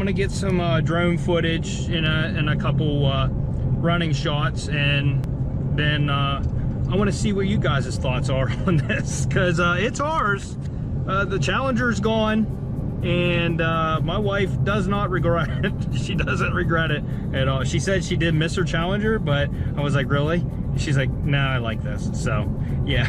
gonna get some drone footage in a couple running shots, and then I want to see what you guys' thoughts are on this, because it's ours. The Challenger's gone. And my wife does not regret it. She doesn't regret it at all. She said she did miss her Challenger, but I was like, really? She's like, nah, I like this. So yeah.